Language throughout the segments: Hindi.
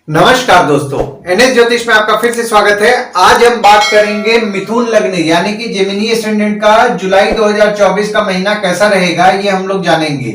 नमस्कार दोस्तों, एनएस ज्योतिष में आपका फिर से स्वागत है। आज हम बात करेंगे मिथुन लग्न यानी कि जेमिनी एस्टेंडेंट का जुलाई 2024 का महीना कैसा रहेगा, ये हम लोग जानेंगे।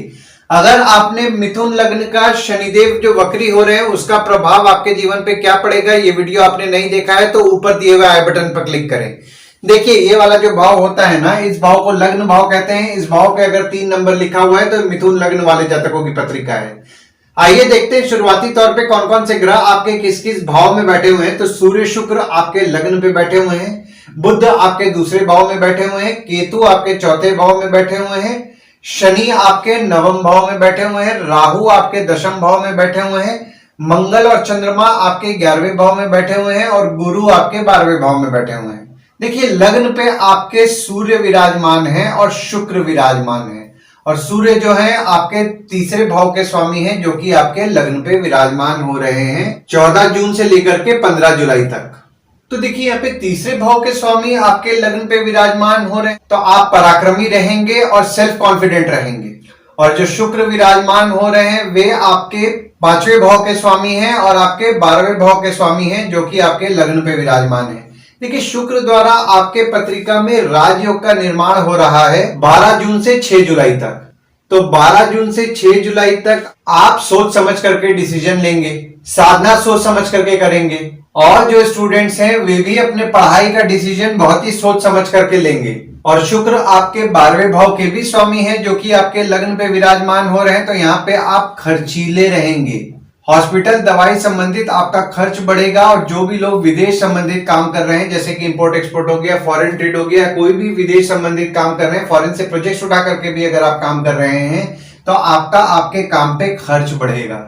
अगर आपने मिथुन लग्न का शनिदेव जो वक्री हो रहे हैं उसका प्रभाव आपके जीवन पे क्या पड़ेगा, ये वीडियो आपने नहीं देखा है तो ऊपर दिए हुए आई बटन पर क्लिक करें। देखिए, ये वाला जो भाव होता है ना, इस भाव को लग्न भाव कहते हैं। इस भाव पे अगर 3 नंबर लिखा हुआ है तो मिथुन लग्न वाले जातकों की पत्रिका है। आइए देखते हैं शुरुआती तौर पे कौन कौन से ग्रह आपके किस किस भाव में बैठे हुए हैं। तो सूर्य शुक्र आपके लग्न पे बैठे हुए हैं, बुध आपके दूसरे भाव में बैठे हुए हैं, केतु आपके चौथे भाव में बैठे हुए हैं, शनि आपके नवम भाव में बैठे हुए हैं, राहु आपके दशम भाव में बैठे हुए हैं, मंगल और चंद्रमा आपके 11वें भाव में बैठे हुए हैं और गुरु आपके 12वें भाव में बैठे हुए हैं। देखिए, लग्न पे आपके सूर्य विराजमान है और शुक्र विराजमान है, और सूर्य जो है आपके तीसरे भाव के स्वामी हैं, जो कि आपके लग्न पे विराजमान हो रहे हैं 14 जून से लेकर के 15 जुलाई तक। तो देखिए, यहाँ पे तीसरे भाव के स्वामी आपके लग्न पे विराजमान हो रहे हैं, तो आप पराक्रमी रहेंगे और सेल्फ कॉन्फिडेंट रहेंगे। और जो शुक्र विराजमान हो रहे हैं वे आपके 5वें भाव के स्वामी हैं और आपके 12वें भाव के स्वामी हैं, जो कि आपके लग्न पे विराजमान है। देखिए, शुक्र द्वारा आपके पत्रिका में राजयोग का निर्माण हो रहा है 12 जून से 6 जुलाई तक। तो 12 जून से 6 जुलाई तक आप सोच समझ करके डिसीजन लेंगे, साधना सोच समझ करके करेंगे, और जो स्टूडेंट्स हैं वे भी अपने पढ़ाई का डिसीजन बहुत ही सोच समझ करके लेंगे। और शुक्र आपके 12वें भाव के भी स्वामी हैं, जो कि आपके लग्न पे विराजमान हो रहे हैं। तो यहाँ पे आप खर्चीले रहेंगे, हॉस्पिटल दवाई संबंधित आपका खर्च बढ़ेगा। और जो भी लोग विदेश संबंधित काम कर रहे हैं, जैसे कि इंपोर्ट एक्सपोर्ट हो गया, फॉरेन ट्रेड हो गया, कोई भी विदेश संबंधित काम कर रहे हैं, फॉरेन से प्रोजेक्ट उठा करके भी अगर आप काम कर रहे हैं तो आपके काम पे खर्च बढ़ेगा।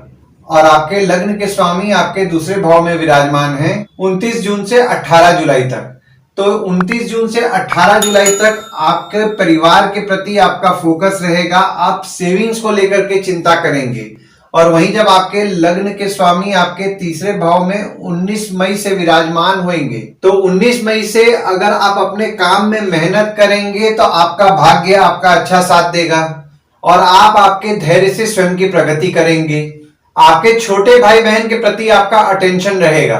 और आपके लग्न के स्वामी आपके दूसरे भाव में विराजमान है 29 जून से 18 जुलाई तक। तो 29 जून से 18 जुलाई तक आपके परिवार के प्रति आपका फोकस रहेगा, आप सेविंग्स को लेकर के चिंता करेंगे। और वहीं जब आपके लग्न के स्वामी आपके तीसरे भाव में 19 मई से विराजमान होंगे, तो 19 मई से अगर आप अपने काम में मेहनत करेंगे तो आपका भाग्य आपका अच्छा साथ देगा और आप आपके धैर्य से स्वयं की प्रगति करेंगे। आपके छोटे भाई बहन के प्रति आपका अटेंशन रहेगा।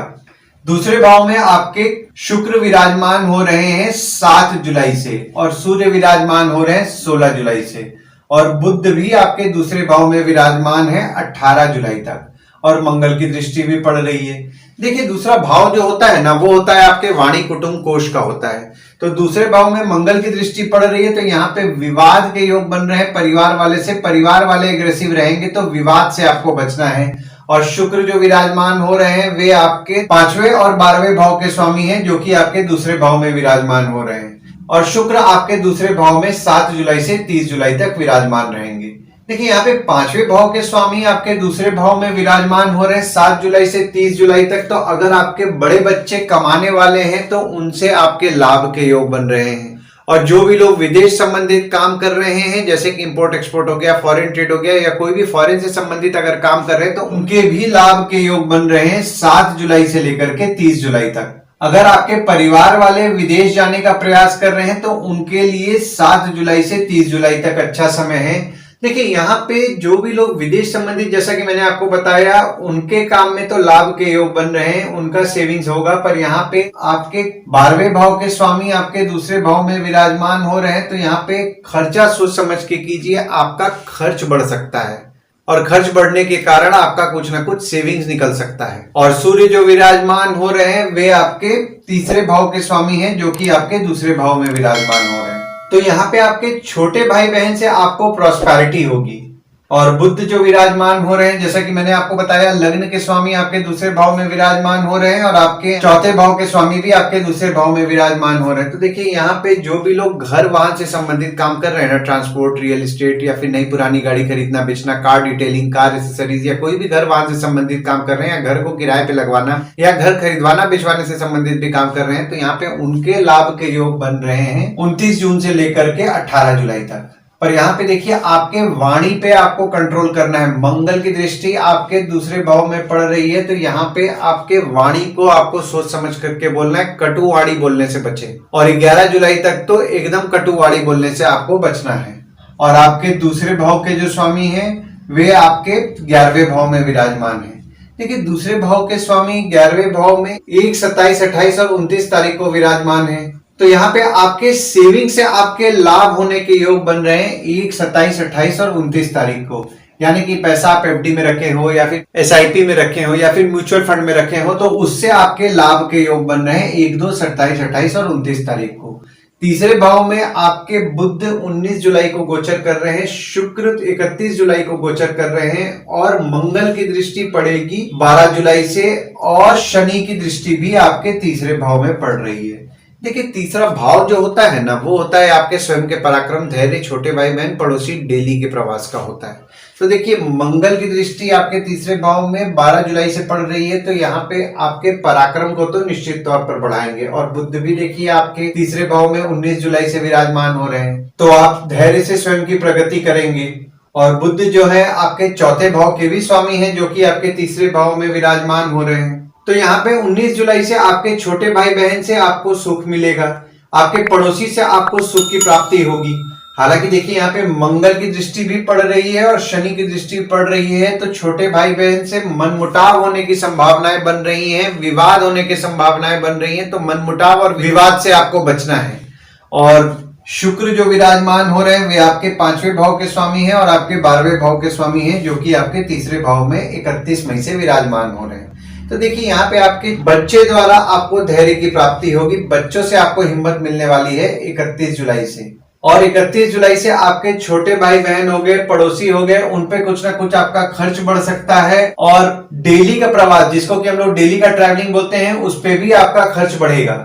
दूसरे भाव में आपके शुक्र विराजमान हो रहे हैं 7 जुलाई से और सूर्य विराजमान हो रहे हैं 16 जुलाई से, और बुध भी आपके दूसरे भाव में विराजमान है 18 जुलाई तक, और मंगल की दृष्टि भी पड़ रही है। देखिए, दूसरा भाव जो होता है ना, वो होता है आपके वाणी कुटुंब कोष का होता है। तो दूसरे भाव में मंगल की दृष्टि पड़ रही है, तो यहाँ पे विवाद के योग बन रहे हैं परिवार वाले से। परिवार वाले एग्रेसिव रहेंगे तो विवाद से आपको बचना है। और शुक्र जो विराजमान हो रहे हैं वे आपके 5वें और 12वें भाव के स्वामी हैं, जो कि आपके दूसरे भाव में विराजमान हो रहे हैं। और शुक्र आपके दूसरे भाव में 7 जुलाई से 30 जुलाई तक विराजमान रहेंगे। देखिए, यहाँ पे 5वें भाव के स्वामी आपके दूसरे भाव में विराजमान हो रहे हैं 7 जुलाई से 30 जुलाई तक। तो अगर आपके बड़े बच्चे कमाने वाले हैं तो उनसे आपके लाभ के योग बन रहे हैं। और जो भी लोग विदेश संबंधित काम कर रहे हैं, जैसे कि इंपोर्ट एक्सपोर्ट हो गया, फॉरेन ट्रेड हो गया, या कोई भी फॉरेन से संबंधित अगर काम कर रहे हैं, तो उनके भी लाभ के योग बन रहे हैं 7 जुलाई से लेकर के 30 जुलाई तक। अगर आपके परिवार वाले विदेश जाने का प्रयास कर रहे हैं तो उनके लिए 7 जुलाई से 30 जुलाई तक अच्छा समय है। देखिए, यहाँ पे जो भी लोग विदेश संबंधित, जैसा कि मैंने आपको बताया, उनके काम में तो लाभ के योग बन रहे हैं, उनका सेविंग्स होगा। पर यहाँ पे आपके 12वें भाव के स्वामी आपके दूसरे भाव में विराजमान हो रहे हैं, तो यहाँ पे खर्चा सोच समझ के कीजिए, आपका खर्च बढ़ सकता है और खर्च बढ़ने के कारण आपका कुछ ना कुछ सेविंग्स निकल सकता है। और सूर्य जो विराजमान हो रहे हैं वे आपके तीसरे भाव के स्वामी हैं, जो कि आपके दूसरे भाव में विराजमान हो रहे हैं। तो यहाँ पे आपके छोटे भाई बहन से आपको प्रॉस्पेरिटी होगी। और बुध जो विराजमान हो रहे हैं, जैसा कि मैंने आपको बताया, लग्न के स्वामी आपके दूसरे भाव में विराजमान हो रहे हैं और आपके चौथे भाव के स्वामी भी आपके दूसरे भाव में विराजमान हो रहे हैं। तो देखिए, यहाँ पे जो भी लोग घर वाहन से संबंधित काम कर रहे हैं ना, ट्रांसपोर्ट, रियल एस्टेट, या फिर नई पुरानी गाड़ी खरीदना बेचना, कार डिटेलिंग, कार एक्सेसरीज, या कोई भी घर वाहन से संबंधित काम कर रहे हैं, या घर को किराए पे लगवाना या घर खरीदवाना बेचवाने से संबंधित भी काम कर रहे हैं, तो यहाँ पे उनके लाभ के योग बन रहे हैं 29 जून से लेकर के 18 जुलाई तक। पर यहाँ पे देखिए, आपके वाणी पे आपको कंट्रोल करना है। मंगल की दृष्टि आपके दूसरे भाव में पड़ रही है, तो यहाँ पे आपके वाणी को आपको सोच समझ करके बोलना है, कटु वाणी बोलने से बचे। और 11 जुलाई तक तो एकदम कटु वाणी बोलने से आपको बचना है। और आपके दूसरे भाव के जो स्वामी हैं वे आपके 11वें भाव में विराजमान है। देखिए दूसरे भाव के स्वामी 11वें भाव में 1, 27, 28 और 29 तारीख को विराजमान है। तो यहाँ पे आपके सेविंग से आपके लाभ होने के योग बन रहे हैं 1, 27, 28 और 29 तारीख को। यानी कि पैसा आप एफडी में रखे हो या फिर एसआईपी में रखे हो या फिर म्यूचुअल फंड में रखे हो, तो उससे आपके लाभ के योग बन रहे हैं 1, 2, 27, 28 और 29 तारीख को। तीसरे भाव में आपके बुध 19 जुलाई को गोचर कर रहे हैं, शुक्र 31 जुलाई को गोचर कर रहे हैं और मंगल की दृष्टि पड़ेगी 12 जुलाई से और शनि की दृष्टि भी आपके तीसरे भाव में पड़ रही है। देखिए तीसरा भाव जो होता है ना, वो होता है आपके स्वयं के पराक्रम, धैर्य, छोटे भाई बहन, पड़ोसी, डेली के प्रवास का होता है। तो देखिए मंगल की दृष्टि आपके तीसरे भाव में 12 जुलाई से पड़ रही है, तो यहाँ पे आपके पराक्रम को तो निश्चित तौर पर बढ़ाएंगे। और बुध भी देखिए आपके तीसरे भाव में 19 जुलाई से विराजमान हो रहे हैं, तो आप धैर्य से स्वयं की प्रगति करेंगे। और बुध जो है आपके चौथे भाव के भी स्वामी हैं, जो कि आपके तीसरे भाव में विराजमान हो रहे हैं। तो यहाँ पे 19 जुलाई से आपके छोटे भाई बहन से आपको सुख मिलेगा, आपके पड़ोसी से आपको सुख की प्राप्ति होगी। हालांकि देखिए यहाँ पे मंगल की दृष्टि भी पड़ रही है और शनि की दृष्टि पड़ रही है, तो छोटे भाई बहन से मनमुटाव होने की संभावनाएं बन रही हैं, विवाद होने की संभावनाएं बन रही हैं। तो मनमुटाव और विवाद से आपको बचना है। और शुक्र जो विराजमान हो रहे हैं वे आपके 5वें भाव के स्वामी हैं और आपके 12वें भाव के स्वामी हैं, जो कि आपके तीसरे भाव में 31 मई से विराजमान हो रहे हैं। तो देखिए यहाँ पे आपके बच्चे द्वारा आपको धैर्य की प्राप्ति होगी, बच्चों से आपको हिम्मत मिलने वाली है 31 जुलाई से। और 31 जुलाई से आपके छोटे भाई बहन हो गए, पड़ोसी हो गए, उन पे कुछ ना कुछ आपका खर्च बढ़ सकता है। और डेली का प्रवास, जिसको कि हम लोग डेली का ट्रैवलिंग बोलते हैं, उस पे भी आपका खर्च बढ़ेगा।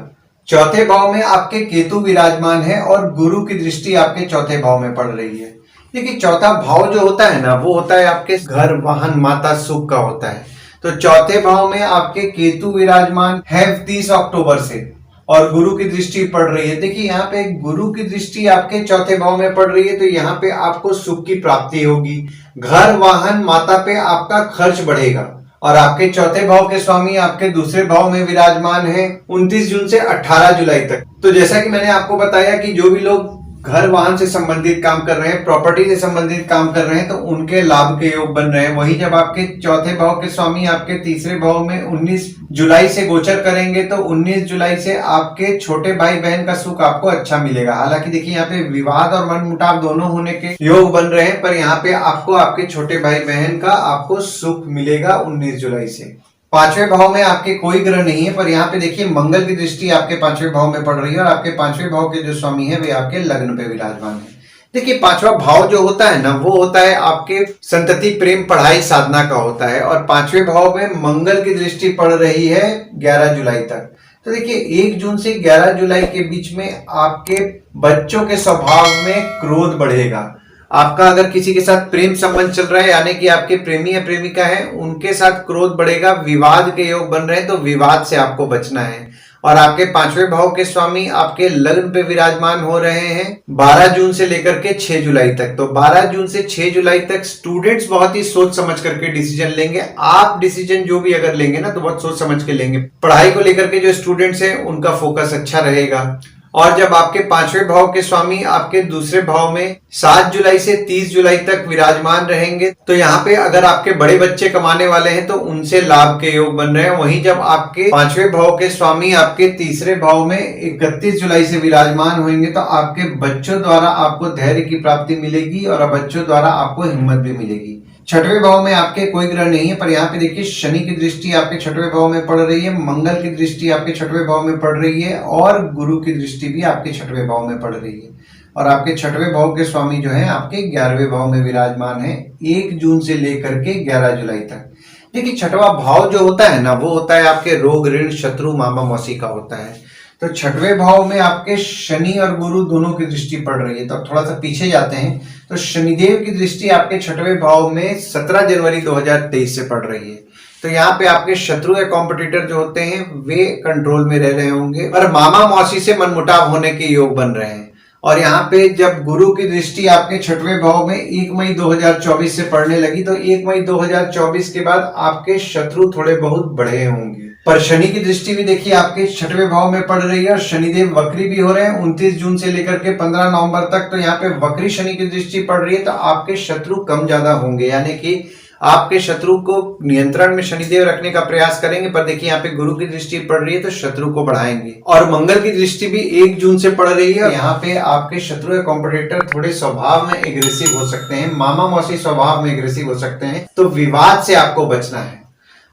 चौथे भाव में आपके केतु विराजमान है और गुरु की दृष्टि आपके चौथे भाव में पड़ रही है। देखिए चौथा भाव जो होता है ना, वो होता है आपके घर, वाहन, माता, सुख का होता है। तो चौथे भाव में आपके केतु विराजमान है 30 अक्टूबर से और गुरु की दृष्टि पड़ रही है। देखिए यहाँ पे गुरु की दृष्टि आपके चौथे भाव में पड़ रही है, तो यहाँ पे आपको सुख की प्राप्ति होगी, घर, वाहन, माता पे आपका खर्च बढ़ेगा। और आपके चौथे भाव के स्वामी आपके दूसरे भाव में विराजमान है 29 जून से 18 जुलाई तक। तो जैसा कि मैंने आपको बताया कि जो भी लोग घर, वाहन से संबंधित काम कर रहे हैं, प्रॉपर्टी से संबंधित काम कर रहे हैं, तो उनके लाभ के योग बन रहे हैं। वही जब आपके चौथे भाव के स्वामी आपके तीसरे भाव में 19 जुलाई से गोचर करेंगे, तो 19 जुलाई से आपके छोटे भाई बहन का सुख आपको अच्छा मिलेगा। हालांकि देखिए यहाँ पे विवाद और मनमुटाव दोनों होने के योग बन रहे हैं, पर यहाँ पे आपको आपके छोटे भाई बहन का आपको सुख मिलेगा 19 जुलाई से। 5वें भाव में आपके कोई ग्रह नहीं है, पर यहाँ पे देखिए मंगल की दृष्टि आपके 5वें भाव में पड़ रही है और आपके 5वें भाव के जो स्वामी है वे आपके लग्न पे विराजमान है। देखिए 5वां भाव जो होता है ना, वो होता है आपके संतति, प्रेम, पढ़ाई, साधना का होता है। और 5वें भाव में मंगल की दृष्टि पड़ रही है 11 जुलाई तक। तो देखिए 1 जून से 11 जुलाई के बीच में आपके बच्चों के स्वभाव में क्रोध बढ़ेगा। आपका अगर किसी के साथ प्रेम संबंध चल रहा है, यानी कि आपके प्रेमी या प्रेमिका है, उनके साथ क्रोध बढ़ेगा, विवाद के योग बन रहे हैं, तो विवाद से आपको बचना है। और आपके 5वें भाव के स्वामी आपके लग्न पे विराजमान हो रहे हैं 12 जून से लेकर के 6 जुलाई तक। तो 12 जून से 6 जुलाई तक स्टूडेंट्स बहुत ही सोच समझ करके डिसीजन लेंगे। आप डिसीजन जो भी अगर लेंगे ना, तो बहुत सोच समझ के लेंगे। पढ़ाई को लेकर के जो स्टूडेंट्स हैं उनका फोकस अच्छा रहेगा। और जब आपके 5वें भाव के स्वामी आपके दूसरे भाव में 7 जुलाई से 30 जुलाई तक विराजमान रहेंगे, तो यहाँ पे अगर आपके बड़े बच्चे कमाने वाले हैं तो उनसे लाभ के योग बन रहे हैं। वहीं जब आपके 5वें भाव के स्वामी आपके तीसरे भाव में 31 जुलाई से विराजमान होंगे, तो आपके बच्चों द्वारा आपको धैर्य की प्राप्ति मिलेगी और बच्चों द्वारा आपको हिम्मत भी मिलेगी। 6वें भाव में आपके कोई ग्रह नहीं है, पर यहाँ पे देखिए शनि की दृष्टि आपके 6वें भाव में पड़ रही है, मंगल की दृष्टि आपके 6वें भाव में पड़ रही है और गुरु की दृष्टि भी आपके 6वें भाव में पड़ रही है। और आपके 6वें भाव के स्वामी जो है आपके 11वें भाव में विराजमान है 1 जून से लेकर के 11 जुलाई तक। देखिए 6वां भाव जो होता है ना, वो होता है आपके रोग, ऋण, शत्रु, मामा, मौसी का होता है। तो 6वें भाव में आपके शनि और गुरु दोनों की दृष्टि पड़ रही है। तो थोड़ा सा पीछे जाते हैं, तो शनिदेव की दृष्टि आपके 6वें भाव में 17 जनवरी 2023 से पड़ रही है। तो यहाँ पे आपके शत्रु या कॉम्पिटिटर जो होते हैं वे कंट्रोल में रह रहे होंगे और मामा मौसी से मनमुटाव होने के योग बन रहे हैं। और यहाँ पे जब गुरु की दृष्टि आपके 6वें भाव में 1 मई 2024 से पड़ने लगी, तो 1 मई 2024 के बाद आपके शत्रु थोड़े बहुत बढ़े होंगे। पर शनि की दृष्टि भी देखिए आपके 6वें भाव में पड़ रही है और शनिदेव वक्री भी हो रहे हैं 29 जून से लेकर के 15 नवंबर तक। तो यहाँ पे वक्री शनि की दृष्टि पड़ रही है, तो आपके शत्रु कम ज्यादा होंगे, यानी कि आपके शत्रु को नियंत्रण में शनिदेव रखने का प्रयास करेंगे, पर देखिए यहाँ पे गुरु की दृष्टि पड़ रही है तो शत्रु को बढ़ाएंगे। और मंगल की दृष्टि भी 1 जून से पड़ रही है। यहाँ पे आपके शत्रु या कॉम्पिटिटर थोड़े स्वभाव में एग्रेसिव हो सकते हैं, मामा मौसी स्वभाव में एग्रेसिव हो सकते हैं, तो विवाद से आपको बचना है।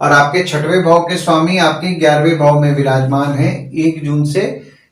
और आपके 6वें भाव के स्वामी आपके 11वें भाव में विराजमान है 1 जून से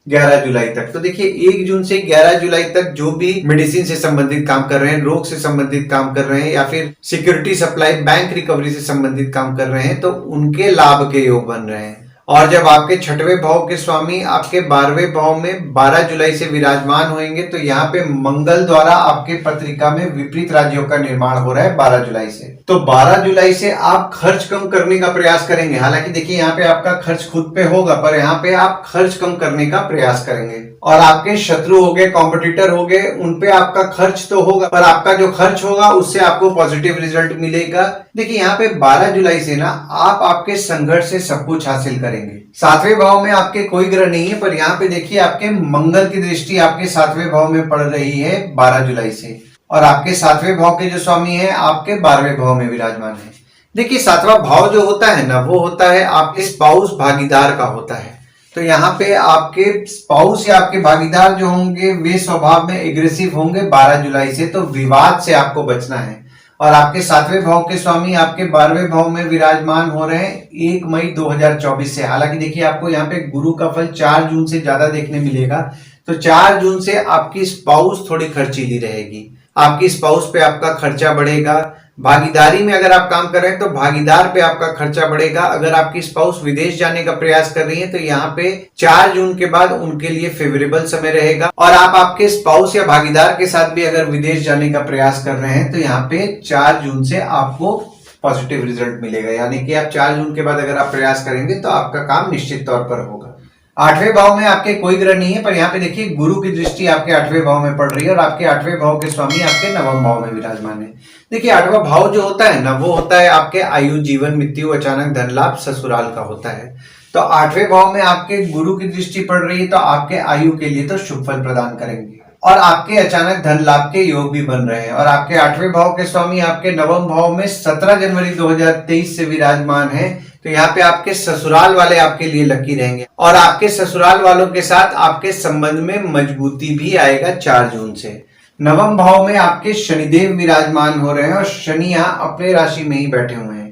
11 जुलाई तक। तो देखिए 1 जून से 11 जुलाई तक जो भी मेडिसिन से संबंधित काम कर रहे हैं, रोग से संबंधित काम कर रहे हैं, या फिर सिक्योरिटी सप्लाई, बैंक रिकवरी से संबंधित काम कर रहे हैं, तो उनके लाभ के योग बन रहे हैं। और जब आपके 6वें भाव के स्वामी आपके 12वें भाव में 12 जुलाई से विराजमान होंगे, तो यहाँ पे मंगल द्वारा आपके पत्रिका में विपरीत राज्यों का निर्माण हो रहा है 12 जुलाई से। तो 12 जुलाई से आप खर्च कम करने का प्रयास करेंगे। हालांकि देखिए यहाँ पे आपका खर्च खुद पे होगा, पर यहाँ पे आप खर्च कम करने का प्रयास करेंगे। और आपके शत्रु हो गए, कॉम्पिटिटर हो गए, उनपे आपका खर्च तो होगा, पर आपका जो खर्च होगा उससे आपको पॉजिटिव रिजल्ट मिलेगा। देखिए यहाँ पे 12 जुलाई से ना आप आपके संघर्ष से सब कुछ हासिल करेंगे। 7वें भाव में आपके कोई ग्रह नहीं है, पर यहाँ पे देखिए आपके मंगल की दृष्टि आपके 7वें भाव में पड़ रही है 12 जुलाई से। और आपके 7वें भाव के जो स्वामी है आपके 12वें भाव में विराजमान है। देखिए 7वां भाव जो होता है ना, वो होता है आपके स्पाउस, भागीदार का होता है। तो यहाँ पे आपके स्पाउस या आपके भागीदार जो होंगे वे स्वभाव में एग्रेसिव होंगे 12 जुलाई से, तो विवाद से आपको बचना है। और आपके 7वें भाव के स्वामी आपके 12वें भाव में विराजमान हो रहे हैं 1 मई 2024 से। हालांकि देखिए आपको यहाँ पे गुरु का फल 4 जून से ज्यादा देखने मिलेगा, तो 4 जून से आपकी स्पाउस थोड़ी खर्चीली रहेगी, आपकी स्पाउस पे आपका खर्चा बढ़ेगा। भागीदारी में अगर आप काम कर रहे हैं तो भागीदार पे आपका खर्चा बढ़ेगा। अगर आपकी स्पाउस विदेश जाने का प्रयास कर रही है तो यहाँ पे 4 जून के बाद उनके लिए फेवरेबल समय रहेगा। और आप आपके स्पाउस या भागीदार के साथ भी अगर विदेश जाने का प्रयास कर रहे हैं तो यहाँ पे 4 जून से आपको पॉजिटिव रिजल्ट मिलेगा। यानी कि आप 4 जून के बाद अगर आप प्रयास करेंगे तो आपका काम निश्चित तौर पर होगा। 8वें भाव में आपके कोई ग्रह नहीं है, पर यहाँ पे देखिए गुरु की दृष्टि आपके 8वें भाव में पड़ रही है। और आपके 8वें भाव के स्वामी आपके 9वें भाव में विराजमान है। देखिए 8वां भाव जो होता है ना, वो होता है आपके आयु, जीवन, मृत्यु, अचानक धन लाभ, ससुराल का होता है। तो 8वें भाव में आपके गुरु की दृष्टि पड़ रही है, तो आपके आयु के लिए तो शुभ फल प्रदान करेंगे। और आपके अचानक धन लाभ के योग भी बन रहे हैं। और आपके 8वें भाव के स्वामी आपके 9वें भाव में 17 जनवरी 2023 से विराजमान है। तो यहाँ पे आपके ससुराल वाले आपके लिए लकी रहेंगे। और आपके ससुराल वालों के साथ आपके संबंध में मजबूती भी आएगा 4 जून से। 9वें भाव में आपके शनिदेव विराजमान हो रहे हैं, और शनि यहाँ अपने राशि में ही बैठे हुए हैं।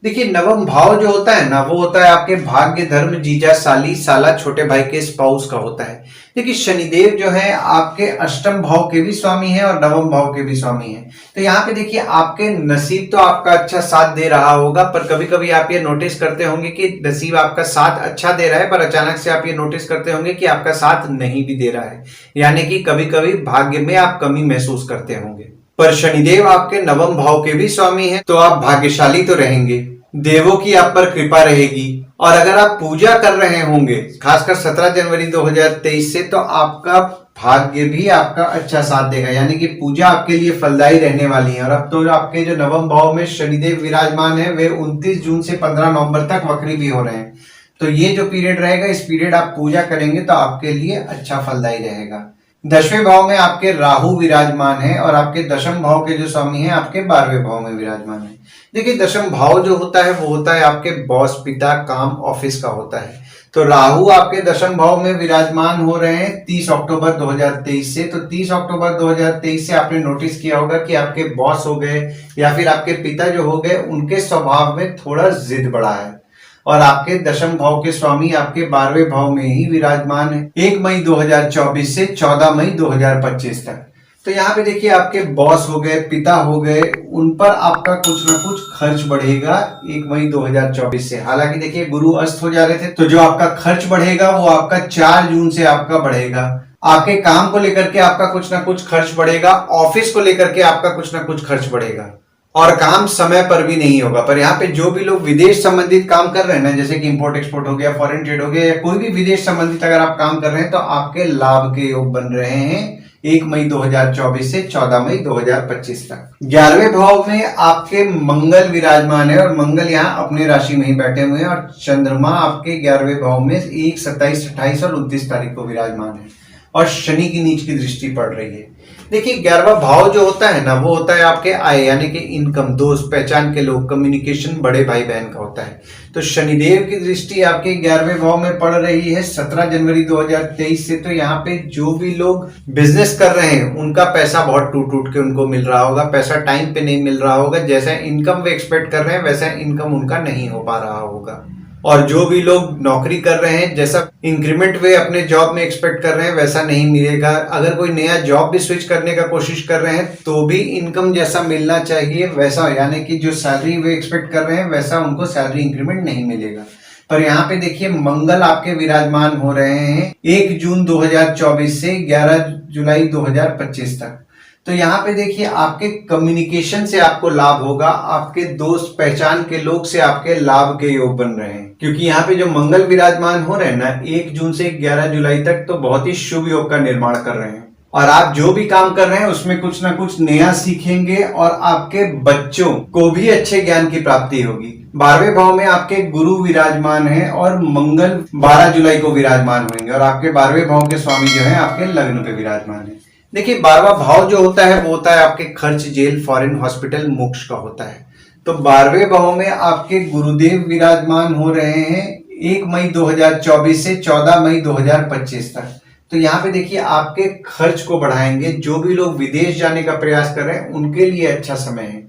देखिए 9वां भाव जो होता है ना, वो होता है आपके भाग्य, धर्म, जीजा, साली, साला, छोटे भाई के स्पाउस का होता है। देखिए शनिदेव जो है आपके 8वें भाव के भी स्वामी है और 9वें भाव के भी स्वामी है। तो यहाँ पे देखिए आपके नसीब तो आपका अच्छा साथ दे रहा होगा, पर कभी कभी आप ये नोटिस करते होंगे कि नसीब आपका साथ अच्छा दे रहा है, पर अचानक से आप ये नोटिस करते होंगे कि आपका साथ नहीं भी दे रहा है। यानी कि कभी कभी भाग्य में आप कमी महसूस करते होंगे। पर शनिदेव आपके 9वें भाव के भी स्वामी हैं, तो आप भाग्यशाली तो रहेंगे, देवों की आप पर कृपा रहेगी। और अगर आप पूजा कर रहे होंगे खासकर 17 जनवरी 2023 से, तो आपका भाग्य भी आपका अच्छा साथ देगा। यानी कि पूजा आपके लिए फलदायी रहने वाली है। और अब तो आपके जो 9वें भाव में शनिदेव विराजमान है, वे 29 जून से 15 नवंबर तक वक्री भी हो रहे हैं। तो ये जो पीरियड रहेगा, इस पीरियड आप पूजा करेंगे तो आपके लिए अच्छा फलदायी रहेगा। 10वें भाव में आपके राहु विराजमान है, और आपके 10वें भाव के जो स्वामी हैं आपके 12वें भाव में विराजमान है। देखिए 10वां भाव जो होता है वो होता है आपके बॉस, पिता, काम, ऑफिस का होता है। तो राहु आपके 10वें भाव में विराजमान हो रहे हैं 30 अक्टूबर 2023 से। तो 30 अक्टूबर 2023 से आपने नोटिस किया होगा कि आपके बॉस हो गए या फिर आपके पिता जो हो गए, उनके स्वभाव में थोड़ा जिद बढ़ा है। और आपके 10वें भाव के स्वामी आपके 12वें भाव में ही विराजमान है 1 मई 2024 से 14 मई 2025 तक। तो यहाँ पे देखिए आपके बॉस हो गए, पिता हो गए, उन पर आपका कुछ ना कुछ खर्च बढ़ेगा 1 मई 2024 से। हालांकि देखिए गुरु अस्त हो जा रहे थे, तो जो आपका खर्च बढ़ेगा वो आपका 4 जून से आपका बढ़ेगा। आपके काम को लेकर के आपका कुछ ना कुछ खर्च बढ़ेगा, ऑफिस को लेकर के आपका कुछ ना कुछ खर्च बढ़ेगा। और काम समय पर भी नहीं होगा। पर यहाँ पे जो भी लोग विदेश संबंधित काम कर रहे हैं ना, जैसे कि इंपोर्ट एक्सपोर्ट हो गया, फॉरेन ट्रेड हो गया, या कोई भी विदेश संबंधित अगर आप काम कर रहे हैं, तो आपके लाभ के योग बन रहे हैं 1 मई 2024 से 14 मई 2025 तक। 11वें भाव में आपके मंगल विराजमान है, और मंगल यहाँ अपने राशि में ही बैठे हुए हैं। और चंद्रमा आपके 11वें भाव में 1, 27, 28 और 29 तारीख को विराजमान है। और शनि की नीच की दृष्टि पड़ रही है। देखिए 11वां भाव जो होता है ना, वो होता है आपके आय यानी कि इनकम, दोस्त, पहचान के लोग, कम्युनिकेशन, बड़े भाई बहन का होता है। तो शनिदेव की दृष्टि आपके 11वें भाव में पड़ रही है 17 जनवरी 2023 से। तो यहाँ पे जो भी लोग बिजनेस कर रहे हैं उनका पैसा बहुत टूट टूट के उनको मिल रहा होगा, पैसा टाइम पे नहीं मिल रहा होगा, जैसा इनकम वे एक्सपेक्ट कर रहे हैं वैसा इनकम उनका नहीं हो पा रहा होगा। और जो भी लोग नौकरी कर रहे हैं, जैसा इंक्रीमेंट वे अपने जॉब में एक्सपेक्ट कर रहे हैं वैसा नहीं मिलेगा। अगर कोई नया जॉब भी स्विच करने का कोशिश कर रहे हैं तो भी इनकम जैसा मिलना चाहिए वैसा, यानी कि जो सैलरी वे एक्सपेक्ट कर रहे हैं वैसा उनको सैलरी इंक्रीमेंट नहीं मिलेगा। पर यहाँ पे देखिए मंगल आपके विराजमान हो रहे हैं 1 जून 2024 से 11 जुलाई 2025 तक। तो यहाँ पे देखिए आपके कम्युनिकेशन से आपको लाभ होगा, आपके दोस्त, पहचान के लोग से आपके लाभ के योग बन रहे हैं, क्योंकि यहाँ पे जो मंगल विराजमान हो रहे हैं ना 1 जून से 11 जुलाई तक, तो बहुत ही शुभ योग का निर्माण कर रहे हैं। और आप जो भी काम कर रहे हैं उसमें कुछ ना कुछ नया सीखेंगे और आपके बच्चों को भी अच्छे ज्ञान की प्राप्ति होगी। 12वें भाव में आपके गुरु विराजमान है और मंगल 12 जुलाई को विराजमान होंगे और आपके 12वें भाव के स्वामी जो है आपके लग्न पे विराजमान है। देखिए 12वां भाव जो होता है वो होता है आपके खर्च, जेल, फॉरेन, हॉस्पिटल, मोक्ष का होता है। तो 12वें भाव में आपके गुरुदेव विराजमान हो रहे हैं 1 मई 2024 से 14 मई 2025 तक। तो यहाँ पे देखिए आपके खर्च को बढ़ाएंगे। जो भी लोग विदेश जाने का प्रयास कर रहे हैं उनके लिए अच्छा समय है।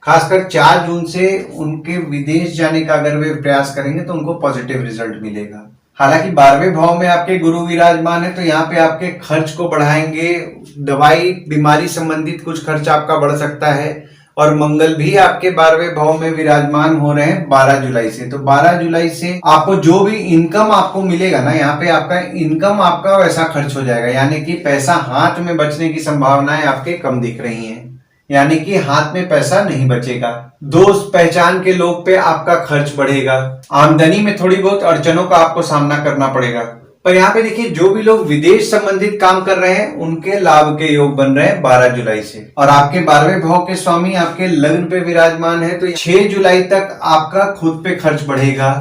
खासकर 4 जून से उनके विदेश जाने का अगर वे प्रयास करेंगे तो उनको पॉजिटिव रिजल्ट मिलेगा। हालांकि 12वें भाव में आपके गुरु विराजमान है तो यहाँ पे आपके खर्च को बढ़ाएंगे। दवाई, बीमारी संबंधित कुछ खर्च आपका बढ़ सकता है। और मंगल भी आपके 12वें भाव में विराजमान हो रहे हैं 12 जुलाई से। तो 12 जुलाई से आपको जो भी इनकम आपको मिलेगा ना, यहाँ पे आपका इनकम आपका वैसा खर्च हो जाएगा, यानी कि पैसा हाथ में बचने की संभावनाएं आपके कम दिख रही हैं, यानी कि हाथ में पैसा नहीं बचेगा। दोस्त, पहचान के लोग पे आपका खर्च बढ़ेगा। आमदनी में थोड़ी बहुत अड़चनों का आपको सामना करना पड़ेगा। पर यहाँ पे देखिए जो भी लोग विदेश संबंधित काम कर रहे हैं उनके लाभ के योग बन रहे हैं 12 जुलाई से। और आपके 12वें भाव के स्वामी आपके लग्न पे विराजमान है तो 6 जुलाई तक आपका खुद पे खर्च बढ़ेगा।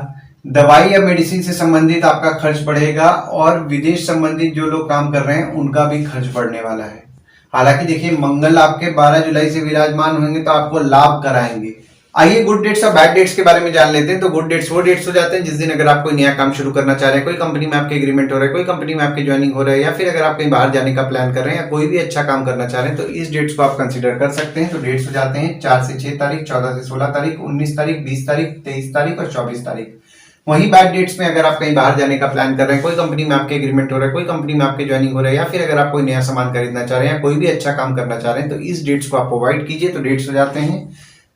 दवाई या मेडिसिन से संबंधित आपका खर्च बढ़ेगा और विदेश संबंधित जो लोग काम कर रहे हैं उनका भी खर्च बढ़ने वाला है। हालांकि देखिए मंगल आपके 12 जुलाई से विराजमान होंगे तो आपको लाभ कराएंगे। आइए गुड डेट्स और बैड डेट्स के बारे में जान लेते हैं। तो गुड डेट्स वो डेट्स हो जाते हैं जिस दिन अगर आप कोई नया काम शुरू करना चाह रहे हैं, कोई कंपनी में आपके एग्रीमेंट हो रहा है, कोई कंपनी में आपकी ज्वाइनिंग हो रहा है, या फिर अगर आप कहीं बाहर जाने का प्लान कर रहे हैं या कोई भी अच्छा काम करना चाह रहे हैं तो इस डेट्स को आप कंसीडर कर सकते हैं। तो डेट्स हो जाते हैं 4 से 6 तारीख, 14 से 16 तारीख, 19 तारीख, 20 तारीख, 23 तारीख और 24 तारीख। वहीं बैड डेट्स में अगर आप कहीं बाहर जाने का प्लान कर रहे हैं, कोई कंपनी में आपके एग्रीमेंट हो रहा है, कोई कंपनी में आपके ज्वाइनिंग हो रहा है, या फिर अगर आप कोई नया सामान खरीदना चाह रहे हैं या कोई भी अच्छा काम करना चाह रहे हैं तो इस डेट्स को आप अवॉइड कीजिए। तो डेट्स हो जाते हैं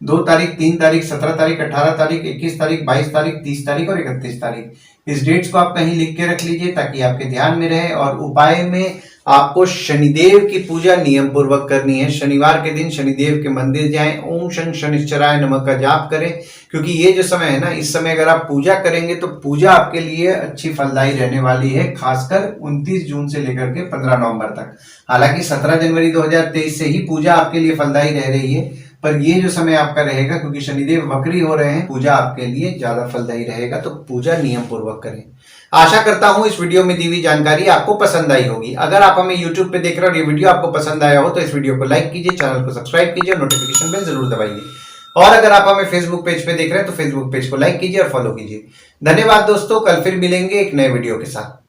2 तारीख, 3 तारीख, 17 तारीख, 18 तारीख, 21 तारीख, 22 तारीख, 30 तारीख और 31 तारीख। इस डेट्स को आप कहीं लिख के रख लीजिए ताकि आपके ध्यान में रहे। और उपाय में आपको शनिदेव की पूजा नियम पूर्वक करनी है। शनिवार के दिन शनिदेव के मंदिर जाएं, ओम शं शनिश्चराय नमः का जाप करें, क्योंकि ये जो समय है ना, इस समय अगर आप पूजा करेंगे तो पूजा आपके लिए अच्छी फलदायी रहने वाली है, खासकर 29 जून से लेकर के 15 नवंबर तक। हालांकि 17 जनवरी 2023 से ही पूजा आपके लिए फलदायी रह रही है, पर ये जो समय आपका रहेगा क्योंकि शनिदेव वक्री हो रहे हैं, पूजा आपके लिए ज्यादा फलदायी रहेगा। तो पूजा नियम पूर्वक करें। आशा करता हूं इस वीडियो में दी हुई जानकारी आपको पसंद आई होगी। अगर आप हमें YouTube पे देख रहे हो और ये वीडियो आपको पसंद आया हो तो इस वीडियो को लाइक कीजिए, चैनल को सब्सक्राइब कीजिए और नोटिफिकेशन बेल जरूर दबाइए। और अगर आप हमें Facebook पेज पे देख रहे हैं तो Facebook पेज को लाइक कीजिए और फॉलो कीजिए। धन्यवाद दोस्तों, कल फिर मिलेंगे एक नए वीडियो के साथ।